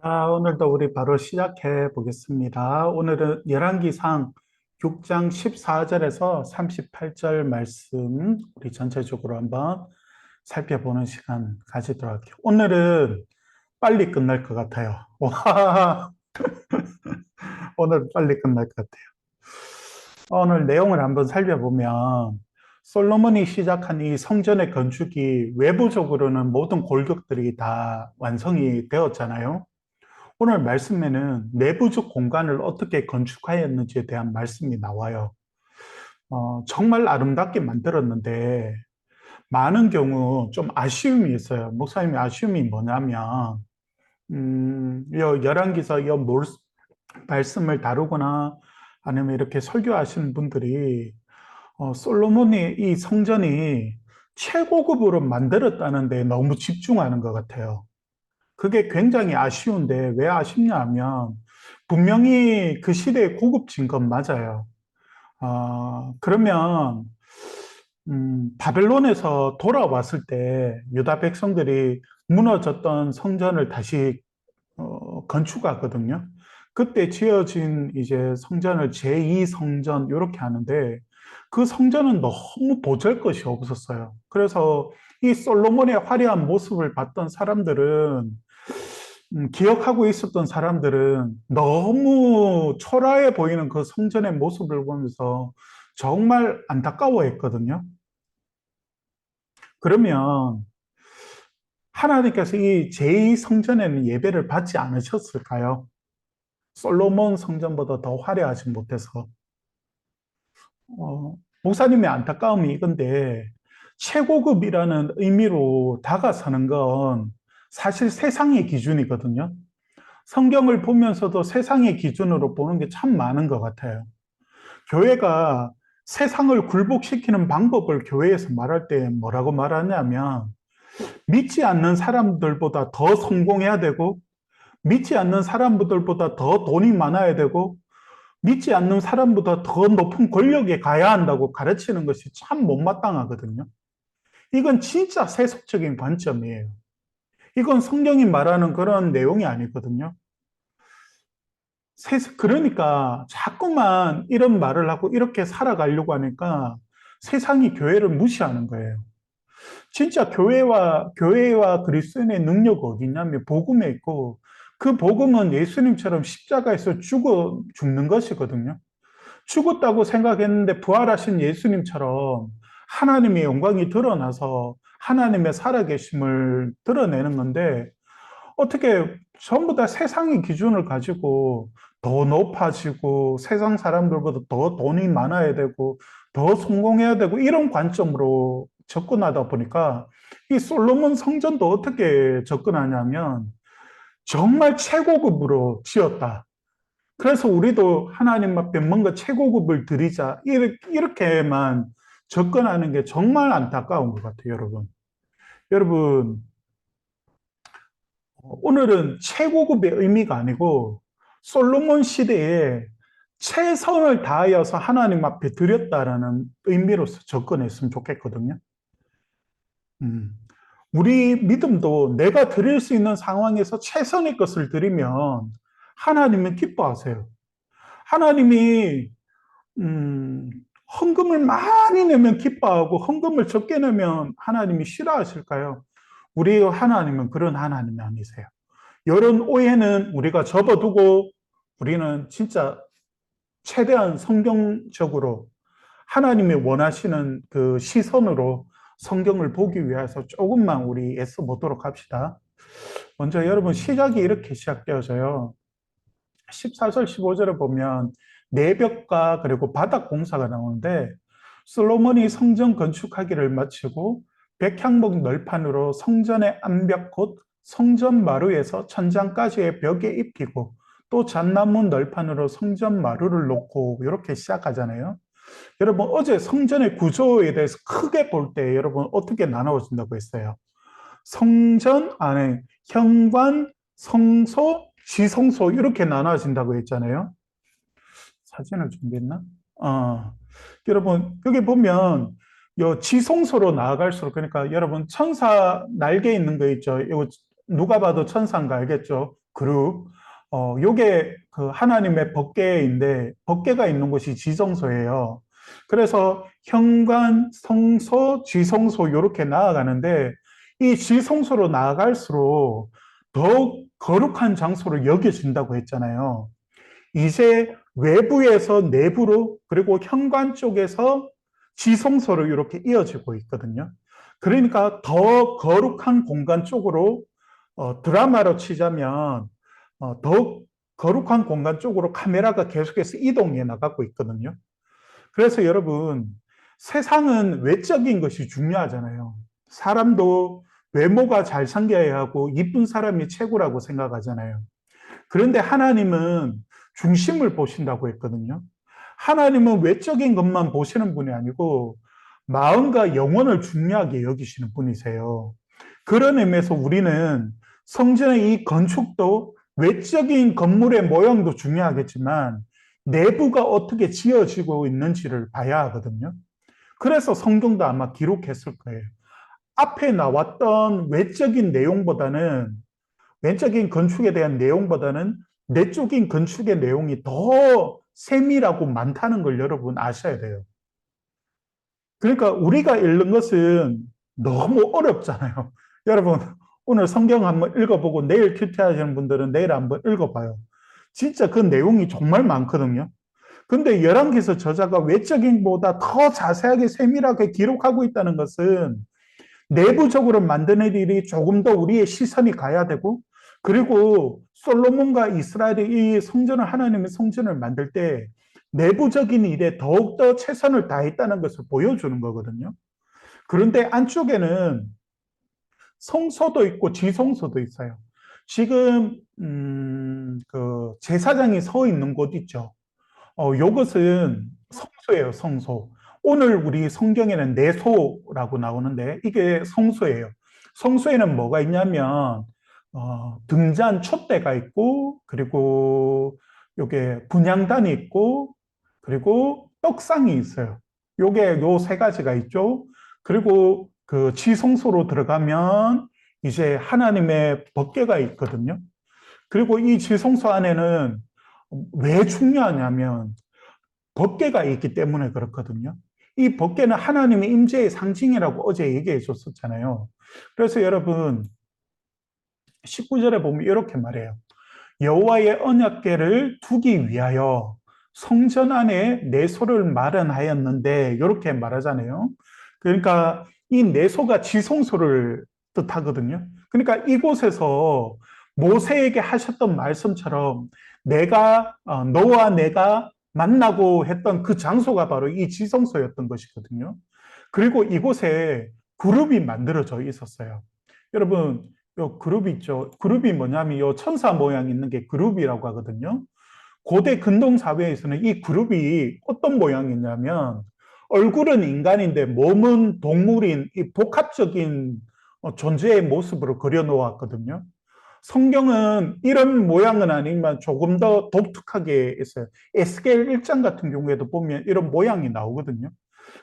오늘도 우리 바로 시작해 보겠습니다. 오늘은 열왕기상 6장 14절에서 38절 말씀 우리 전체적으로 한번 살펴보는 시간 가지도록 할게요. 오늘은 빨리 끝날 것 같아요. 와, 오늘 빨리 끝날 것 같아요. 오늘 내용을 한번 살펴보면 솔로몬이 시작한 이 성전의 건축이 외부적으로는 모든 골격들이 다 완성이 되었잖아요. 오늘 말씀에는 내부적 공간을 어떻게 건축하였는지에 대한 말씀이 나와요. 정말 아름답게 만들었는데, 많은 경우 좀 아쉬움이 있어요. 목사님이 아쉬움이 뭐냐면, 열왕기서 말씀을 다루거나 아니면 이렇게 설교하시는 분들이, 솔로몬이 이 성전이 최고급으로 만들었다는 데 너무 집중하는 것 같아요. 그게 굉장히 아쉬운데 왜 아쉽냐 하면 분명히 그 시대에 고급진 건 맞아요. 그러면 바벨론에서 돌아왔을 때 유다 백성들이 무너졌던 성전을 다시 건축하거든요. 그때 지어진 이제 성전을 제2 성전 이렇게 하는데 그 성전은 너무 보잘것이 없었어요. 그래서 이 솔로몬의 화려한 모습을 봤던 사람들은 기억하고 있었던 사람들은 너무 초라해 보이는 그 성전의 모습을 보면서 정말 안타까워했거든요. 그러면 하나님께서 이 제2성전에는 예배를 받지 않으셨을까요? 솔로몬 성전보다 더 화려하지 못해서. 목사님의 안타까움이 이건데, 최고급이라는 의미로 다가서는 건 사실 세상의 기준이거든요. 성경을 보면서도 세상의 기준으로 보는 게 참 많은 것 같아요. 교회가 세상을 굴복시키는 방법을 교회에서 말할 때 뭐라고 말하냐면, 믿지 않는 사람들보다 더 성공해야 되고, 믿지 않는 사람들보다 더 돈이 많아야 되고, 믿지 않는 사람보다 더 높은 권력에 가야 한다고 가르치는 것이 참 못마땅하거든요. 이건 진짜 세속적인 관점이에요. 이건 성경이 말하는 그런 내용이 아니거든요. 그러니까 자꾸만 이런 말을 하고 이렇게 살아가려고 하니까 세상이 교회를 무시하는 거예요. 진짜 교회와 그리스도인의 능력이 어디 있냐면 복음에 있고 그 복음은 예수님처럼 십자가에서 죽는 것이거든요. 죽었다고 생각했는데 부활하신 예수님처럼 하나님의 영광이 드러나서 하나님의 살아계심을 드러내는 건데 어떻게 전부 다 세상의 기준을 가지고 더 높아지고 세상 사람들보다 더 돈이 많아야 되고 더 성공해야 되고 이런 관점으로 접근하다 보니까 이 솔로몬 성전도 어떻게 접근하냐면 정말 최고급으로 지었다. 그래서 우리도 하나님 앞에 뭔가 최고급을 드리자. 이렇게만 접근하는 게 정말 안타까운 것 같아요, 여러분. 여러분, 오늘은 최고급의 의미가 아니고 솔로몬 시대에 최선을 다하여서 하나님 앞에 드렸다라는 의미로서 접근했으면 좋겠거든요. 음. 우리 믿음도 내가 드릴 수 있는 상황에서 최선의 것을 드리면 하나님은 기뻐하세요. 하나님이 음, 헌금을 많이 내면 기뻐하고 헌금을 적게 내면 하나님이 싫어하실까요? 우리 하나님은 그런 하나님이 아니세요. 이런 오해는 우리가 접어두고 우리는 진짜 최대한 성경적으로 하나님이 원하시는 그 시선으로 성경을 보기 위해서 조금만 우리 애써 보도록 합시다. 먼저 여러분 시작이 이렇게 시작되어져요. 14절, 15절을 보면 내벽과 그리고 바닥 공사가 나오는데 솔로몬이 성전 건축하기를 마치고 백향목 널판으로 성전의 암벽 곧 성전 마루에서 천장까지의 벽에 입히고 또 잣나무 널판으로 성전 마루를 놓고 이렇게 시작하잖아요. 여러분 어제 성전의 구조에 대해서 크게 볼 때 여러분 어떻게 나눠진다고 했어요? 성전 안에 현관, 성소, 지성소 이렇게 나눠진다고 했잖아요. 사진을 준비했나? 어, 여러분 여기 보면 요 지성소로 나아갈수록 그러니까 여러분 천사 날개 있는 거 있죠. 이거 누가 봐도 천사인 거 알겠죠? 그룹. 요게 그 하나님의 법궤인데, 법궤가 있는 곳이 지성소예요. 그래서 현관, 성소, 지성소 이렇게 나아가는데, 이 지성소로 나아갈수록 더욱 거룩한 장소로 여겨진다고 했잖아요. 이제 외부에서 내부로, 그리고 현관 쪽에서 지성소로 이렇게 이어지고 있거든요. 그러니까 더 거룩한 공간 쪽으로, 드라마로 치자면 더욱 거룩한 공간 쪽으로 카메라가 계속해서 이동해 나가고 있거든요. 그래서 여러분, 세상은 외적인 것이 중요하잖아요. 사람도 외모가 잘 생겨야 하고 이쁜 사람이 최고라고 생각하잖아요. 그런데 하나님은 중심을 보신다고 했거든요. 하나님은 외적인 것만 보시는 분이 아니고 마음과 영혼을 중요하게 여기시는 분이세요. 그런 의미에서 우리는 성전의 이 건축도 외적인 건물의 모양도 중요하겠지만 내부가 어떻게 지어지고 있는지를 봐야 하거든요. 그래서 성경도 아마 기록했을 거예요. 앞에 나왔던 외적인 내용보다는, 외적인 건축에 대한 내용보다는 내적인 건축의 내용이 더 세밀하고 많다는 걸 여러분 아셔야 돼요. 그러니까 우리가 읽는 것은 너무 어렵잖아요. 여러분, 오늘 성경 한번 읽어보고 내일 큐티 하시는 분들은 내일 한번 읽어봐요. 진짜 그 내용이 정말 많거든요. 근데 열왕기서 저자가 외적인 보다 더 자세하게 세밀하게 기록하고 있다는 것은 내부적으로 만드는 일이 조금 더 우리의 시선이 가야 되고, 그리고 솔로몬과 이스라엘이 이 성전을, 하나님의 성전을 만들 때 내부적인 일에 더욱더 최선을 다했다는 것을 보여주는 거거든요. 그런데 안쪽에는 성소도 있고 지성소도 있어요. 지금 그 제사장이 서 있는 곳 있죠. 요것은 성소예요, 성소. 오늘 우리 성경에는 내소라고 나오는데 이게 성소예요. 성소에는 뭐가 있냐면 등잔 촛대가 있고, 그리고 요게 분향단이 있고, 그리고 떡상이 있어요. 요게 요 세 가지가 있죠. 그리고 그 지성소로 들어가면 이제 하나님의 법궤가 있거든요. 그리고 이 지성소 안에는 왜 중요하냐면 법궤가 있기 때문에 그렇거든요. 이 법궤는 하나님의 임재의 상징이라고 어제 얘기해 줬었잖아요. 그래서 여러분 19절에 보면 이렇게 말해요. 여호와의 언약궤를 두기 위하여 성전 안에 내소를 마련하였는데, 이렇게 말하잖아요. 그러니까 이 내소가 지성소를 뜻하거든요. 그러니까 이곳에서 모세에게 하셨던 말씀처럼 너와 내가 만나고 했던 그 장소가 바로 이 지성소였던 것이거든요. 그리고 이곳에 그룹이 만들어져 있었어요. 여러분, 요 그룹 있죠. 그룹이 뭐냐면 요 천사 모양 있는 게 그룹이라고 하거든요. 고대 근동 사회에서는 이 그룹이 어떤 모양이냐면 얼굴은 인간인데 몸은 동물인 이 복합적인 존재의 모습으로 그려 놓았거든요. 성경은 이런 모양은 아니지만 조금 더 독특하게 했어요. 에스겔 1장 같은 경우에도 보면 이런 모양이 나오거든요.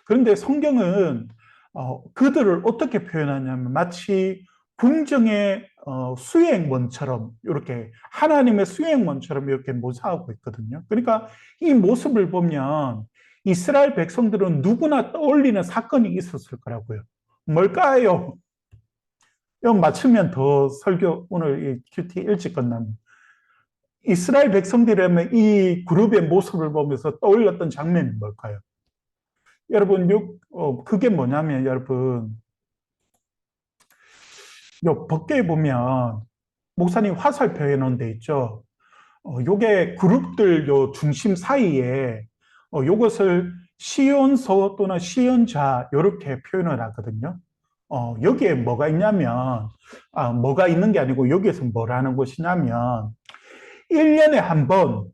그런데 성경은 그들을 어떻게 표현하냐면 마치 궁정의 수행원처럼, 이렇게 하나님의 수행원처럼 이렇게 묘사하고 있거든요. 그러니까 이 모습을 보면 이스라엘 백성들은 누구나 떠올리는 사건이 있었을 거라고요. 뭘까요? 이거 맞추면 더 설교 오늘 이 큐티 일찍 끝납니다. 이스라엘 백성들이라면 이 그룹의 모습을 보면서 떠올렸던 장면이 뭘까요? 여러분, 그게 뭐냐면, 여러분, 요 법궤에 보면 목사님 화살표 해놓은 데 있죠. 요게 그룹들 요 중심 사이에 요것을 시온서 또는 시온자 이렇게 표현을 하거든요. 여기에 뭐가 있냐면, 뭐가 있는 게 아니고 여기에서 뭘 하는 것이냐면 1년에 한 번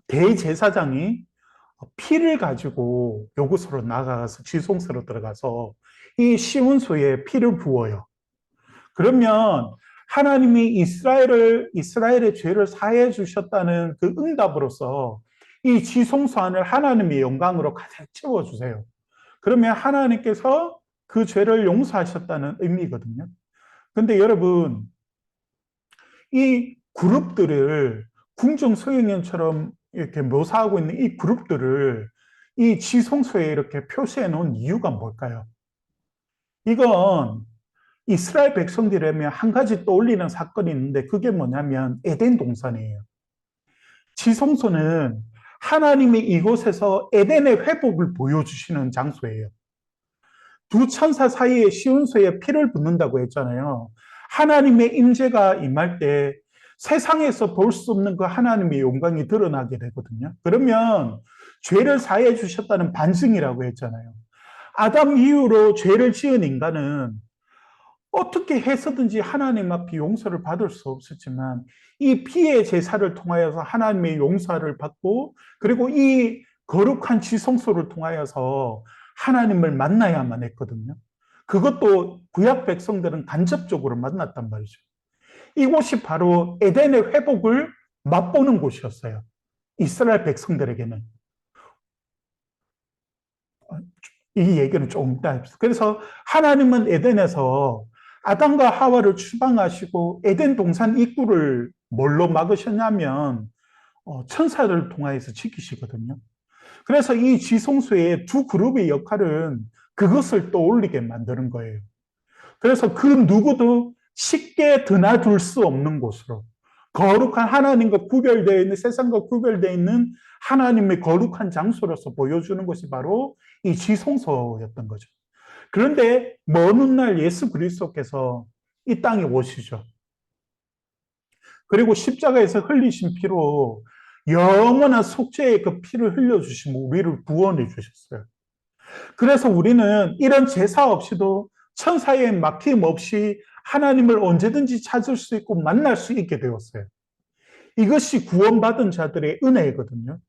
대제사장이 피를 가지고 요구서로 나가서 지성소로 들어가서 이 시온소에 피를 부어요. 그러면 하나님이 이스라엘의 죄를 사해 주셨다는 그 응답으로서 이 지성소 안을 하나님의 영광으로 가득 채워주세요. 그러면 하나님께서 그 죄를 용서하셨다는 의미거든요. 근데 여러분, 이 그룹들을 궁정 서형연처럼 이렇게 묘사하고 있는 이 그룹들을 이 지성소에 이렇게 표시해 놓은 이유가 뭘까요? 이건 이스라엘 백성들이라면 한 가지 떠올리는 사건이 있는데 그게 뭐냐면 에덴 동산이에요. 지성소는 하나님이 이곳에서 에덴의 회복을 보여주시는 장소예요. 두 천사 사이에 시온소에 피를 붓는다고 했잖아요. 하나님의 임재가 임할 때 세상에서 볼 수 없는 그 하나님의 영광이 드러나게 되거든요. 그러면 죄를 사해 주셨다는 반증이라고 했잖아요. 아담 이후로 죄를 지은 인간은 어떻게 해서든지 하나님 앞에 용서를 받을 수 없었지만 이 피의 제사를 통하여서 하나님의 용서를 받고 그리고 이 거룩한 지성소를 통하여서 하나님을 만나야만 했거든요. 그것도 구약 백성들은 간접적으로 만났단 말이죠. 이곳이 바로 에덴의 회복을 맛보는 곳이었어요. 이스라엘 백성들에게는. 이 얘기는 조금 이따 합시다. 그래서 하나님은 에덴에서 아담과 하와를 추방하시고 에덴 동산 입구를 뭘로 막으셨냐면 천사를 통하여서 지키시거든요. 그래서 이 지성소의 두 그룹의 역할은 그것을 떠올리게 만드는 거예요. 그래서 그 누구도 쉽게 드나들 수 없는 곳으로 거룩한 하나님과 구별되어 있는 세상과 구별되어 있는 하나님의 거룩한 장소로서 보여주는 것이 바로 이 지성소였던 거죠. 그런데 먼 훗날 예수 그리스도께서 이 땅에 오시죠. 그리고 십자가에서 흘리신 피로 영원한 속죄의 그 피를 흘려주시고 우리를 구원해 주셨어요. 그래서 우리는 이런 제사 없이도 천사의 막힘 없이 하나님을 언제든지 찾을 수 있고 만날 수 있게 되었어요. 이것이 구원받은 자들의 은혜거든요.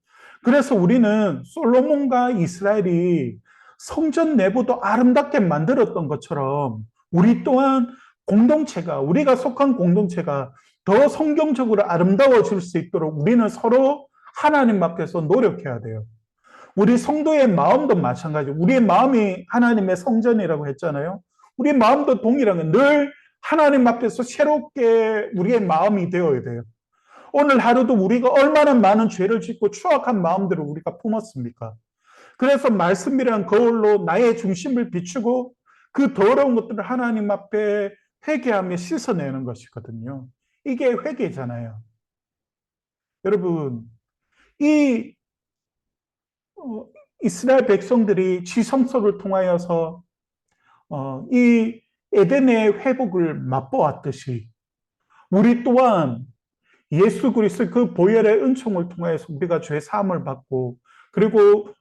그래서 우리는 솔로몬과 이스라엘이 성전 내부도 아름답게 만들었던 것처럼 우리 또한 공동체가, 우리가 속한 공동체가 더 성경적으로 아름다워질 수 있도록 우리는 서로 하나님 앞에서 노력해야 돼요. 우리 성도의 마음도 마찬가지. 우리의 마음이 하나님의 성전이라고 했잖아요. 우리의 마음도 동일한 늘 하나님 앞에서 새롭게 우리의 마음이 되어야 돼요. 오늘 하루도 우리가 얼마나 많은 죄를 짓고 추악한 마음들을 우리가 품었습니까? 그래서 말씀이란 거울로 나의 중심을 비추고 그 더러운 것들을 하나님 앞에 회개하며 씻어내는 것이거든요. 이게 회개잖아요. 여러분, 이 이스라엘 백성들이 지성소를 통하여서 이 에덴의 회복을 맛보았듯이 우리 또한 예수 그리스도의 그 보혈의 은총을 통해서 우리가 죄 사함을 받고 그리고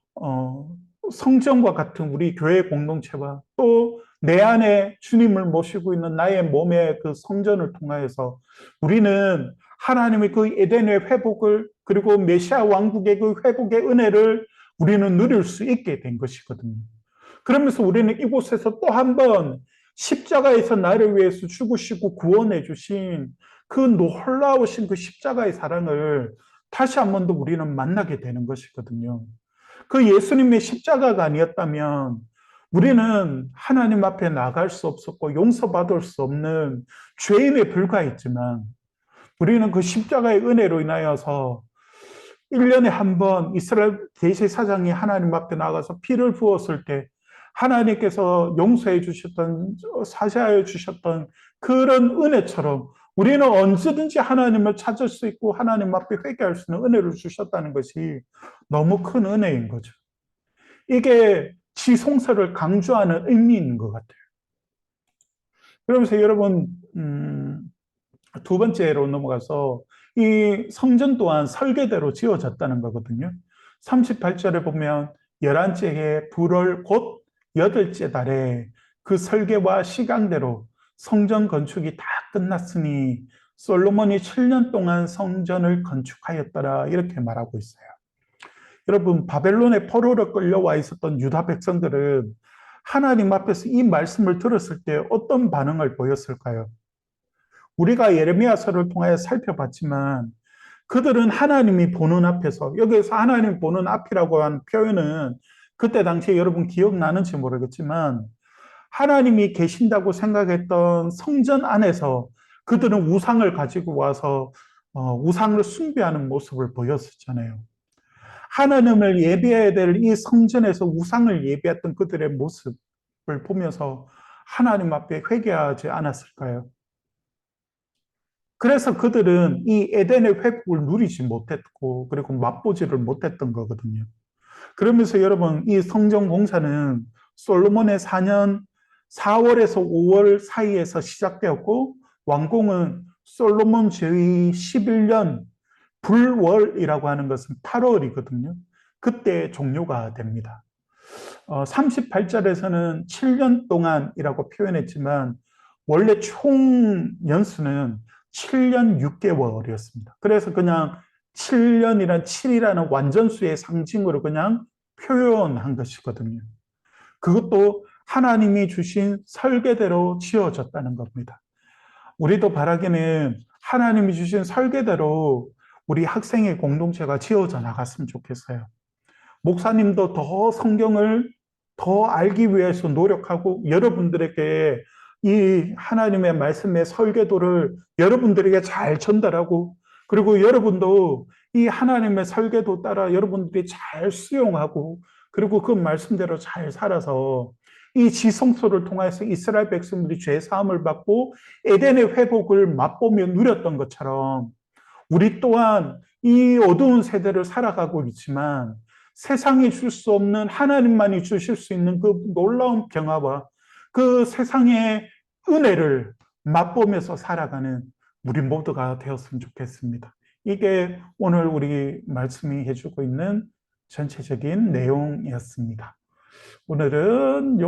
성전과 같은 우리 교회 공동체와 또 내 안에 주님을 모시고 있는 나의 몸의 그 성전을 통하여서 우리는 하나님의 그 에덴의 회복을 그리고 메시아 왕국의 그 회복의 은혜를 우리는 누릴 수 있게 된 것이거든요. 그러면서 우리는 이곳에서 또 한 번 십자가에서 나를 위해서 죽으시고 구원해 주신 그 놀라우신 그 십자가의 사랑을 다시 한 번 더 우리는 만나게 되는 것이거든요. 그 예수님의 십자가가 아니었다면 우리는 하나님 앞에 나갈 수 없었고 용서받을 수 없는 죄인에 불과했지만 우리는 그 십자가의 은혜로 인하여서 1년에 한 번 이스라엘 대제사장이 하나님 앞에 나가서 피를 부었을 때 하나님께서 용서해 주셨던, 사죄하여 주셨던 그런 은혜처럼 우리는 언제든지 하나님을 찾을 수 있고 하나님 앞에 회개할 수 있는 은혜를 주셨다는 것이 너무 큰 은혜인 거죠. 이게 지성소를 강조하는 의미인 것 같아요. 그러면서 여러분, 두 번째로 넘어가서 이 성전 또한 설계대로 지어졌다는 거거든요. 38절에 보면 11째 해 불월 곧 8째 달에 그 설계와 시간대로 성전 건축이 다 끝났으니 솔로몬이 7년 동안 성전을 건축하였더라 이렇게 말하고 있어요. 여러분 바벨론의 포로로 끌려와 있었던 유다 백성들은 하나님 앞에서 이 말씀을 들었을 때 어떤 반응을 보였을까요? 우리가 예레미야서를 통해 살펴봤지만 그들은 하나님이 보는 앞에서 여기서 하나님 보는 앞이라고 한 표현은 그때 당시에 여러분 기억나는지 모르겠지만 하나님이 계신다고 생각했던 성전 안에서 그들은 우상을 가지고 와서 우상을 숭배하는 모습을 보였었잖아요. 하나님을 예배해야 될 이 성전에서 우상을 예배했던 그들의 모습을 보면서 하나님 앞에 회개하지 않았을까요? 그래서 그들은 이 에덴의 회복을 누리지 못했고, 그리고 맛보지를 못했던 거거든요. 그러면서 여러분, 이 성전 공사는 솔로몬의 4년 4월에서 5월 사이에서 시작되었고, 완공은 솔로몬 제위 11년 불월이라고 하는 것은 8월이거든요. 그때 종료가 됩니다. 38절에서는 7년 동안이라고 표현했지만 원래 총 연수는 7년 6개월이었습니다. 그래서 그냥 7년이란 7이라는 완전수의 상징으로 그냥 표현한 것이거든요. 그것도 하나님이 주신 설계대로 지어졌다는 겁니다. 우리도 바라기는 하나님이 주신 설계대로 우리 학생의 공동체가 지어져 나갔으면 좋겠어요. 목사님도 더 성경을 더 알기 위해서 노력하고 여러분들에게 이 하나님의 말씀의 설계도를 여러분들에게 잘 전달하고 그리고 여러분도 이 하나님의 설계도 따라 여러분들이 잘 수용하고 그리고 그 말씀대로 잘 살아서 이 지성소를 통해서 이스라엘 백성들이 죄 사함을 받고 에덴의 회복을 맛보며 누렸던 것처럼 우리 또한 이 어두운 세대를 살아가고 있지만 세상이 줄 수 없는 하나님만이 주실 수 있는 그 놀라운 평화와 그 세상의 은혜를 맛보면서 살아가는 우리 모두가 되었으면 좋겠습니다. 이게 오늘 우리 말씀이 해주고 있는 전체적인 내용이었습니다. 오늘은